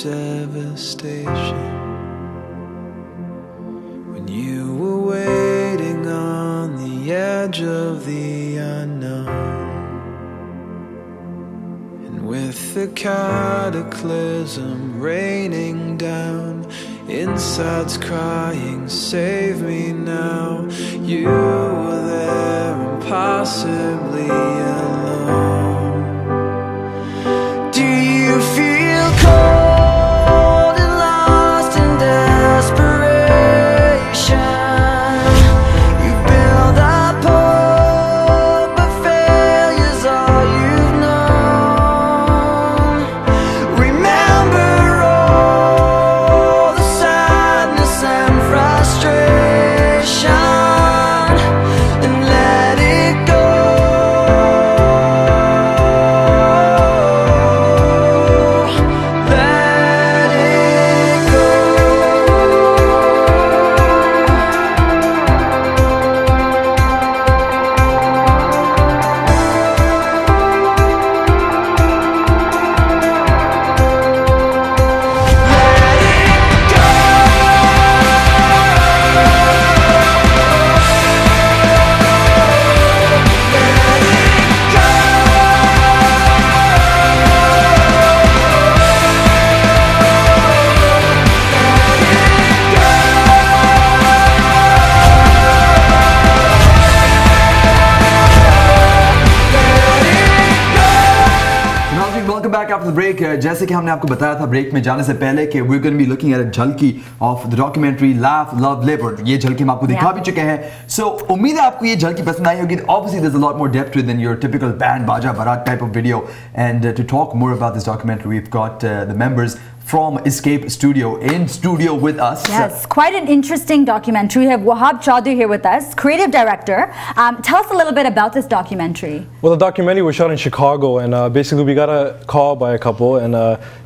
devastation when you were waiting on the edge of the unknown. And with the cataclysm raining down, inside's crying, save me now. You were there impossibly alone. Do you feel cold and lost in desperation? You build up hope, but failure's all you've known. Remember all the sadness and frustration, and let it go. Welcome back after the break. जैसे कि हमने आपको बताया था break में जाने से पहले कि we're going to be looking at a झलकी of the documentary Laugh, Love, Live, और ये झलकी हम आपको दिखा भी चुके हैं. So उम्मीद है आपको ये झलकी पसंद आई होगी. Obviously there's a lot more depth to it than your typical band baja barat type of video. And to talk more about this documentary, we've got the members from Escape Studio in studio with us. Yes, quite an interesting documentary. We have Wahab Chaudhry here with us, creative director. Tell us a little bit about this documentary. Well, the documentary was shot in Chicago, and basically we got a call by a couple, and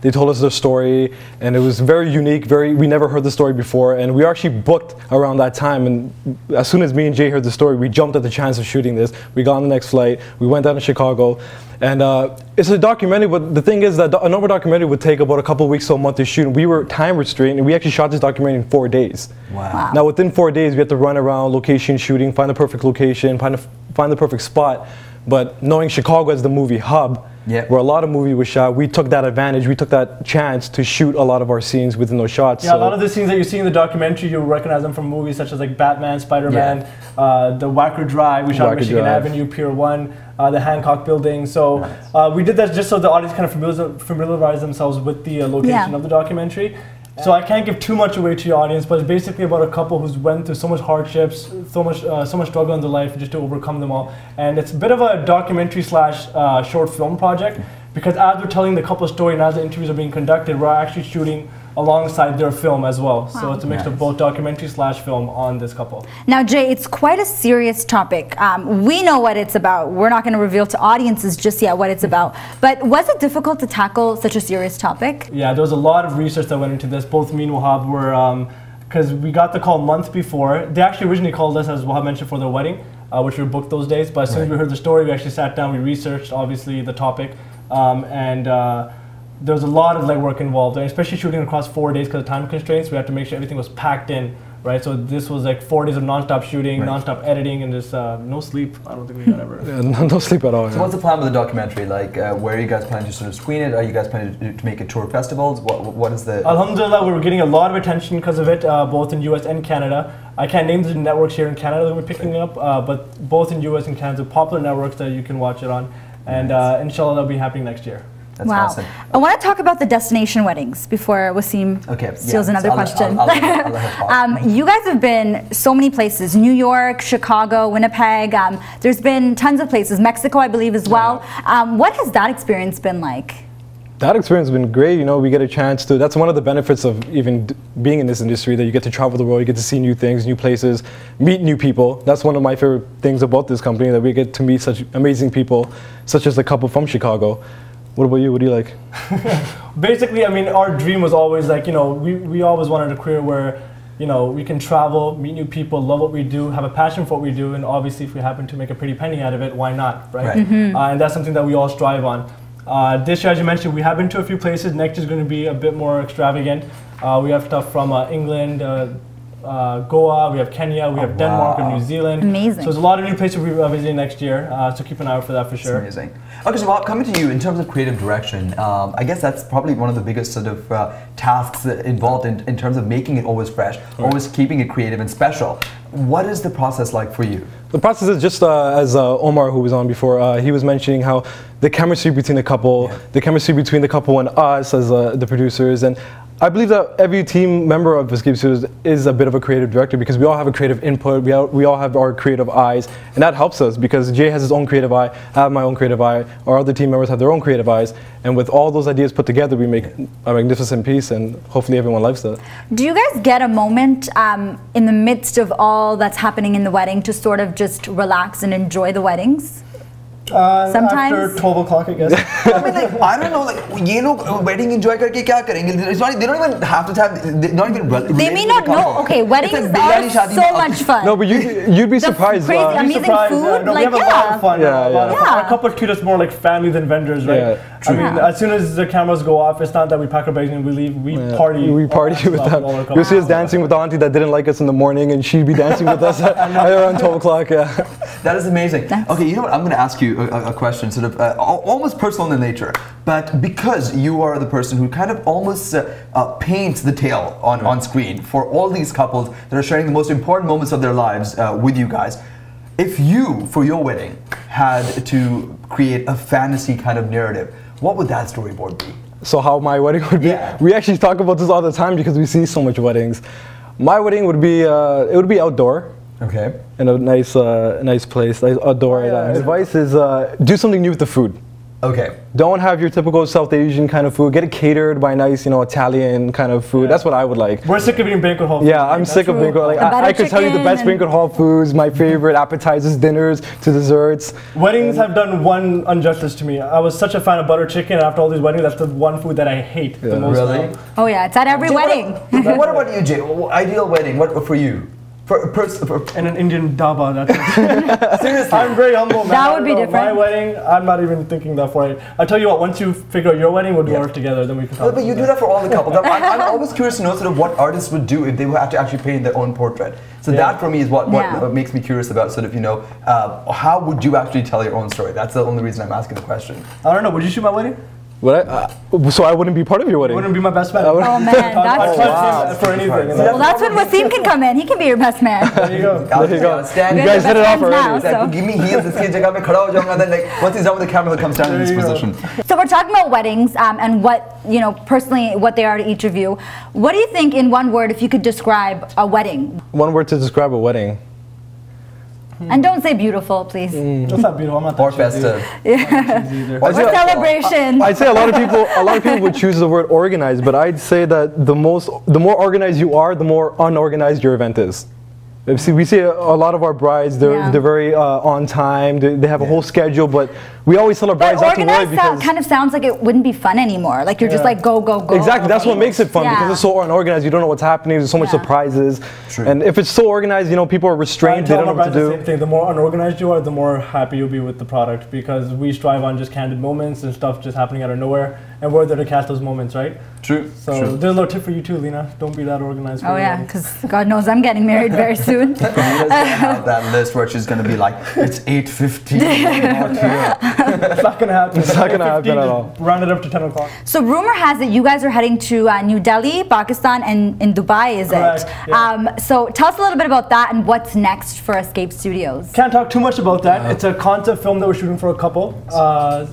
they told us their story, and it was very unique. We never heard the story before, and we actually booked around that time. And as soon as me and Jay heard the story, we jumped at the chance of shooting this. We got on the next flight. We went down to Chicago. And it's a documentary, but the thing is that a normal documentary would take about a couple of weeks to a month to shoot. And we were time restrained, and we actually shot this documentary in 4 days. Wow. Now within 4 days, we had to run around location shooting, find the perfect location, find the perfect spot. But knowing Chicago as the movie hub, where a lot of movie was shot, we took that advantage, we took that chance to shoot a lot of our scenes within those shots. Yeah, so a lot of the scenes that you see in the documentary, you'll recognize them from movies such as like Batman, Spider-Man, the Wacker Drive, we shot Michigan Avenue, Pier 1, the Hancock Building. So we did that just so the audience kind of familiarize themselves with the location of the documentary. So I can't give too much away to your audience, but it's basically about a couple who's went through so much hardships, so much struggle in their life just to overcome them all. And it's a bit of a documentary slash short film project, because as we're telling the couple's story and as the interviews are being conducted, we're actually shooting alongside their film as well. Wow. So it's a mix of both documentary slash film on this couple. Now Jay, it's quite a serious topic. We know what it's about. We're not going to reveal to audiences just yet what it's about. But was it difficult to tackle such a serious topic? Yeah, there was a lot of research that went into this. Both me and Wahab were, because we got the call months before. They actually originally called us, as Wahab mentioned, for their wedding, which we were booked those days. But as soon as we heard the story, we actually sat down, we researched, obviously, the topic. There was a lot of legwork involved, and especially shooting across 4 days because of time constraints. We had to make sure everything was packed in, right? So this was like 4 days of non-stop shooting, non-stop editing, and just no sleep. I don't think we got ever. No sleep at all. So what's the plan with the documentary? Like, where are you guys planning to sort of screen it? Are you guys planning to make it tour festivals? What is the... Alhamdulillah, we're getting a lot of attention because of it, both in US and Canada. I can't name the networks here in Canada that we're picking up, but both in US and Canada, popular networks that you can watch it on. And inshallah, that'll be happening next year. That's awesome. I want to talk about the destination weddings before Wasim steals another question. You guys have been so many places: New York, Chicago, Winnipeg. There's been tons of places. Mexico, I believe, as well. What has that experience been like? That experience has been great. You know, we get a chance to. That's one of the benefits of even being in this industry. That you get to travel the world, you get to see new things, new places, meet new people. That's one of my favorite things about this company. That we get to meet such amazing people, such as the couple from Chicago. What about you? What do you like? Basically, I mean, our dream was always like, you know, we always wanted a career where, you know, we can travel, meet new people, love what we do, have a passion for what we do, and obviously if we happen to make a pretty penny out of it, why not, right? And that's something that we all strive on. This year, as you mentioned, we have been to a few places. Next year is going to be a bit more extravagant. We have stuff from England, Goa, we have Kenya, we have Denmark and New Zealand. Amazing. So there's a lot of new places we'll be visiting next year, so keep an eye out for that for sure. That's amazing. Okay, so Bob, coming to you, in terms of creative direction, I guess that's probably one of the biggest sort of tasks involved in terms of making it always fresh, always keeping it creative and special. What is the process like for you? The process is just as Omar, who was on before, he was mentioning how the chemistry between the couple, the chemistry between the couple and us as the producers, and I believe that every team member of Escape Studios is a bit of a creative director because we all have a creative input, we all have our creative eyes, and that helps us because Jay has his own creative eye, I have my own creative eye, our other team members have their own creative eyes, and with all those ideas put together, we make a magnificent piece, and hopefully everyone likes it. Do you guys get a moment in the midst of all that's happening in the wedding to sort of just relax and enjoy the weddings? Sometimes after 12 o'clock, I guess. I mean, like, I don't know, like, ये लोग wedding enjoy करके क्या करेंगे? It's not, they don't even have to have, they're not even they may not know. Okay, weddings are so much fun. No, but you'd be surprised. Crazy, amazing food. No, like, we have a lot of fun. Our couple treat us more like family than vendors, right? Yeah, I mean, as soon as the cameras go off, it's not that we pack our bags and we leave. We party. We party with them. You'll see us dancing with the auntie that didn't like us in the morning, and she'd be dancing with us at around 12 o'clock. Yeah. That is amazing. Okay, you know what? I'm going to ask you a question, sort of almost personal in nature, but because you are the person who kind of almost paints the tale on screen for all these couples that are sharing the most important moments of their lives with you guys, if you, for your wedding, had to create a fantasy kind of narrative, what would that storyboard be? So how my wedding would be? Yeah. We actually talk about this all the time because we see so much weddings. My wedding would be, it would be outdoor. Okay. In a nice, nice place, nice outdoor. Advice is do something new with the food. Okay. Don't have your typical South Asian kind of food. Get it catered by nice, Italian kind of food. That's what I would like. We're sick of eating banquet hall food. Yeah, I'm sick of banquet. Like, I could tell you the best banquet hall foods, my favorite appetizers, dinners, to desserts. Weddings have done one injustice to me. I was such a fan of butter chicken, and after all these weddings, that's the one food that I hate the most. Really? Oh yeah, it's at every wedding. What about you, Jay? Ideal wedding, what for you? In an Indian dhaba, that's it. Seriously, I'm very humble, man. That would be different. My wedding, I'm not even thinking that for it. I'll tell you what, once you figure out your wedding, we'll do ours together, then we can talk. But you do that for all the couples. I'm always curious to know sort of what artists would do if they had to actually paint their own portrait. So that for me is what makes me curious about sort of, how would you actually tell your own story? That's the only reason I'm asking the question. I don't know, would you shoot my wedding? So I wouldn't be part of your wedding? You wouldn't be my best man. Oh man, that's for anything. Well, that's when Wasim can come in. He can be your best man. There you go. There you go. You guys hit it off already. Now, so. Give me heels, then once he's done with the camera, he'll come stand in this position. So we're talking about weddings and what, personally, what they are to each of you. What do you think, in one word, if you could describe a wedding? One word to describe a wedding. And don't say beautiful, please. That's not beautiful. I'm not that or festive. Or celebration. I'd say a lot of people would choose the word organized, but I'd say that the more organized you are, the more unorganized your event is. We see a lot of our brides, they're very on time, they have a whole schedule, but we always tell our brides not to worry because... kind of sounds like it wouldn't be fun anymore, like you're just like go, go, go. Exactly, that's what makes it fun because it's so unorganized, you don't know what's happening, there's so much surprises. True. And if it's so organized, people are restrained, they don't know what to do. The same thing. The more unorganized you are, the more happy you'll be with the product because we strive on just candid moments and stuff just happening out of nowhere, and we're there to catch those moments, right? True. So there's a little tip for you too, Lena. Don't be that organized. Oh yeah, because God knows I'm getting married very soon. Lena's gonna have that list where she's gonna be like, it's 8:15. It's not gonna happen. It's not gonna happen at all. Round it up to 10 o'clock. So rumor has it you guys are heading to New Delhi, Pakistan, and in Dubai, is Correct, it? Yeah. So tell us a little bit about that and what's next for Escape Studios. Can't talk too much about that. It's a concept film that we're shooting for a couple,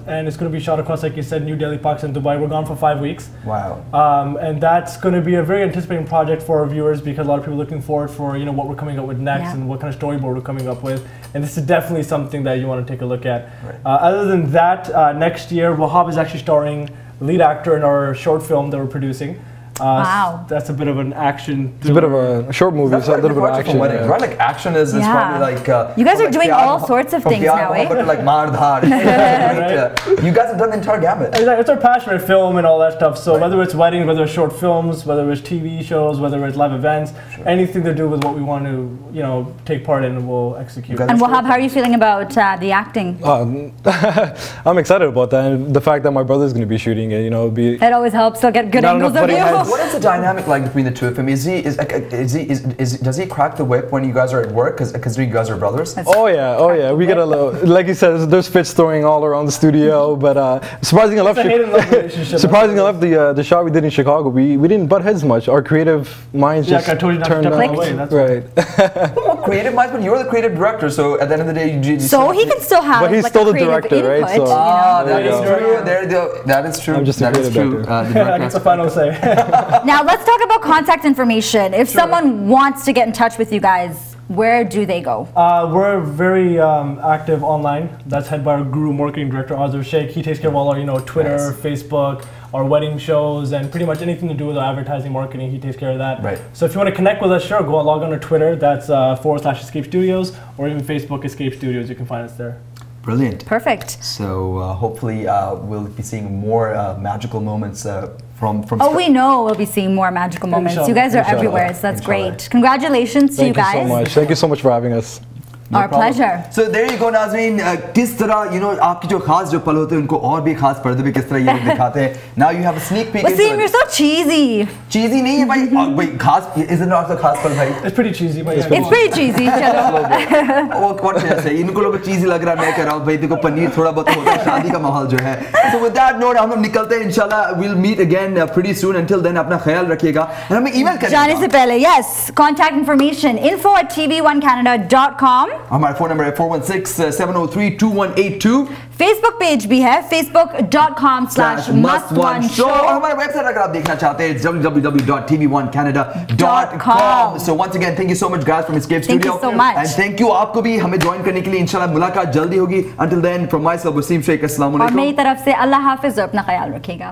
and it's gonna be shot across, like you said, New Delhi, Pakistan, Dubai. We're gone for 5 weeks. Wow. And that's going to be a very anticipating project for our viewers because a lot of people are looking forward for what we're coming up with next and what kind of storyboard we're coming up with. And this is definitely something that you want to take a look at. Right. Other than that, next year, Wahab is actually starring lead actor in our short film that we're producing. Wow. That's a bit of an action. It's a bit of a short movie, so a little bit of action. Weddings, right? Like action is probably like. You guys are doing all sorts of things now, eh? Like maar dhar. You guys have done the entire gamut. It's our passion for film and all that stuff. So whether it's weddings, whether it's short films, whether it's TV shows, whether it's live events, anything to do with what we want to, take part in, we'll execute. And Wahab, how are you feeling about the acting? I'm excited about that, and the fact that my brother's going to be shooting it. It always helps to get good angles of you. What is the dynamic like between the two of them? Does he crack the whip when you guys are at work? Because you guys are brothers. Oh yeah. We get a little, like you said, there's fits throwing all around the studio. But surprisingly enough, the shot we did in Chicago, we didn't butt heads much. Our creative minds just turned out. Right. Creative minds, but you're the creative director, so at the end of the day, so he can still have. But he's still the director, input, right? So that is true. That is true. I'm just that is true. That's the final say. Now let's talk about contact information. If someone wants to get in touch with you guys, where do they go? We're very active online. That's head by our guru marketing director, Azur Sheikh. He takes care of all our, Twitter, Facebook, our wedding shows, and pretty much anything to do with our advertising marketing. He takes care of that. Right. So if you want to connect with us, sure, go log on to Twitter. That's /Escape Studios, or even Facebook Escape Studios. You can find us there. Brilliant. Perfect. So hopefully we'll be seeing more magical moments from. Oh, we know we'll be seeing more magical moments. You guys are everywhere, so that's great. Congratulations to you guys. Thank you so much. Thank you so much for having us. Our pleasure. So there you go, Nazreen. किस तरह आपकी जो खास जो पल होते हैं उनको और भी खास पर्दे पे किस तरह ये लोग दिखाते हैं. Now you have a sneak peek. Wasim, you're so cheesy. Cheesy नहीं है भाई. भाई खास is it not the खास पल भाई? It's pretty cheesy, but it's pretty cheesy. चलो. What can I say? इनको लोग cheesy लग रहा है, मैं कह रहा हूँ भाई देखो पनीर थोड़ा बहुत होता है शादी का माहौल जो है. So with that note हम लोग निकलते हैं इंशाल्लाह. We'll meet again pretty soon. Until then अपना ख्याल रखिएगा. और हमें email करिएगा. जाने से पहले yes, contact information info@tv1canada.com. हमारा phone number है 416-703-2182. Facebook page भी है facebook.com/must1show. और हमारा website अगर आप देखना चाहते हैं www.tv1canada.com. So once again, thank you so much guys from Escape Studio. Thank you so much. And thank you आपको भी हमें join करने के लिए. इंशाल्लाह मुलाकात जल्दी होगी. Until then, from myself, Wasim Sheikh, अस्सलाम वालेकुम. और मेरी तरफ से अल्लाह हाफिज़ और अपना ख्याल रखिएगा.